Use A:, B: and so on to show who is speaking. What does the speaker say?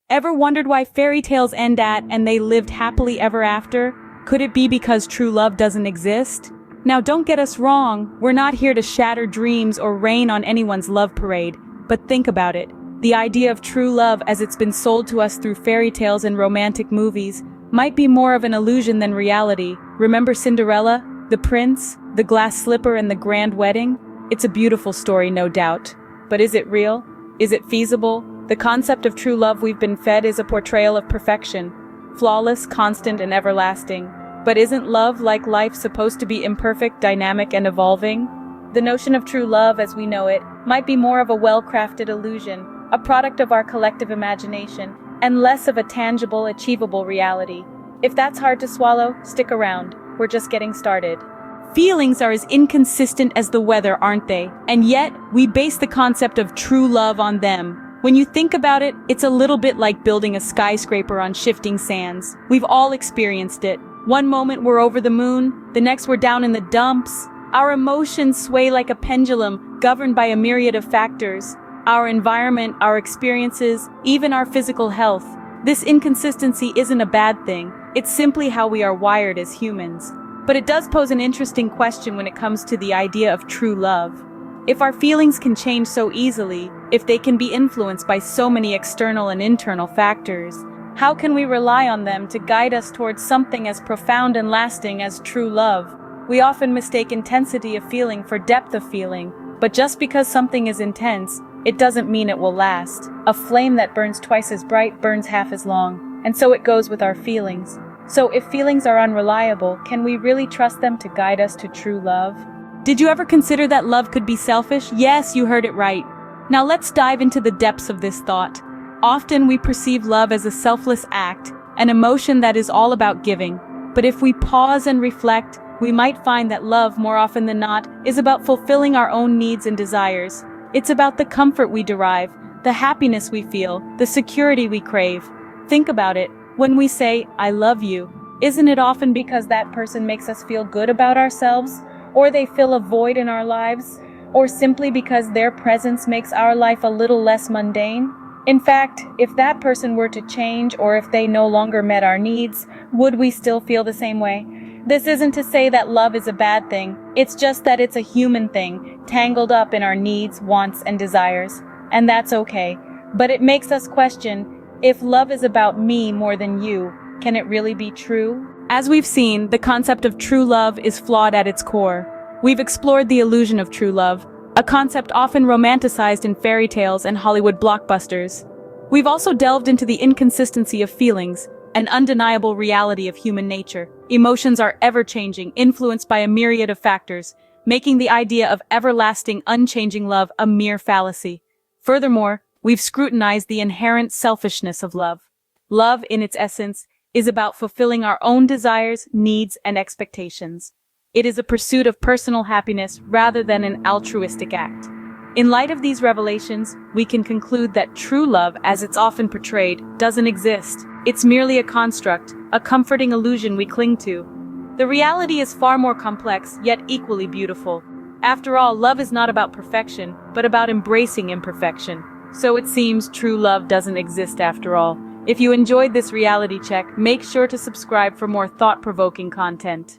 A: Ever wondered why fairy tales end at "and they lived happily ever after"? Could it be because true love doesn't exist? Now don't get us wrong, we're not here to shatter dreams or rain on anyone's love parade, but think about it. The idea of true love as it's been sold to us through fairy tales and romantic movies might be more of an illusion than reality. Remember Cinderella, the prince, the glass slipper and the grand wedding? It's a beautiful story, no doubt. But is it real? Is it feasible? The concept of true love we've been fed is a portrayal of perfection, flawless, constant, and everlasting. But isn't love, like life, supposed to be imperfect, dynamic, and evolving? The notion of true love as we know it might be more of a well-crafted illusion, a product of our collective imagination, and less of a tangible, achievable reality. If that's hard to swallow, stick around. We're just getting started. Feelings are as inconsistent as the weather, aren't they? And yet, we base the concept of true love on them. When you think about it, it's a little bit like building a skyscraper on shifting sands. We've all experienced it. One moment we're over the moon, the next we're down in the dumps. Our emotions sway like a pendulum, governed by a myriad of factors. Our environment, our experiences, even our physical health. This inconsistency isn't a bad thing. It's simply how we are wired as humans. But it does pose an interesting question when it comes to the idea of true love. If our feelings can change so easily, if they can be influenced by so many external and internal factors, how can we rely on them to guide us towards something as profound and lasting as true love? We often mistake intensity of feeling for depth of feeling, but just because something is intense, it doesn't mean it will last. A flame that burns twice as bright burns half as long, and so it goes with our feelings. So if feelings are unreliable, can we really trust them to guide us to true love? Did you ever consider that love could be selfish? Yes, you heard it right. Now let's dive into the depths of this thought. Often we perceive love as a selfless act, an emotion that is all about giving. But if we pause and reflect, we might find that love, more often than not, is about fulfilling our own needs and desires. It's about the comfort we derive, the happiness we feel, the security we crave. Think about it. When we say, "I love you," isn't it often because that person makes us feel good about ourselves? Or they fill a void in our lives? Or simply because their presence makes our life a little less mundane? In fact, if that person were to change or if they no longer met our needs, would we still feel the same way? This isn't to say that love is a bad thing. It's just that it's a human thing, tangled up in our needs, wants, and desires. And that's okay. But it makes us question, if love is about me more than you, can it really be true? As we've seen, the concept of true love is flawed at its core. We've explored the illusion of true love, a concept often romanticized in fairy tales and Hollywood blockbusters. We've also delved into the inconsistency of feelings, an undeniable reality of human nature. Emotions are ever-changing, influenced by a myriad of factors, making the idea of everlasting, unchanging love a mere fallacy. Furthermore, we've scrutinized the inherent selfishness of love. Love, in its essence, is about fulfilling our own desires, needs, and expectations. It is a pursuit of personal happiness rather than an altruistic act. In light of these revelations, we can conclude that true love, as it's often portrayed, doesn't exist. It's merely a construct, a comforting illusion we cling to. The reality is far more complex, yet equally beautiful. After all, love is not about perfection, but about embracing imperfection. So it seems true love doesn't exist after all. If you enjoyed this reality check, make sure to subscribe for more thought-provoking content.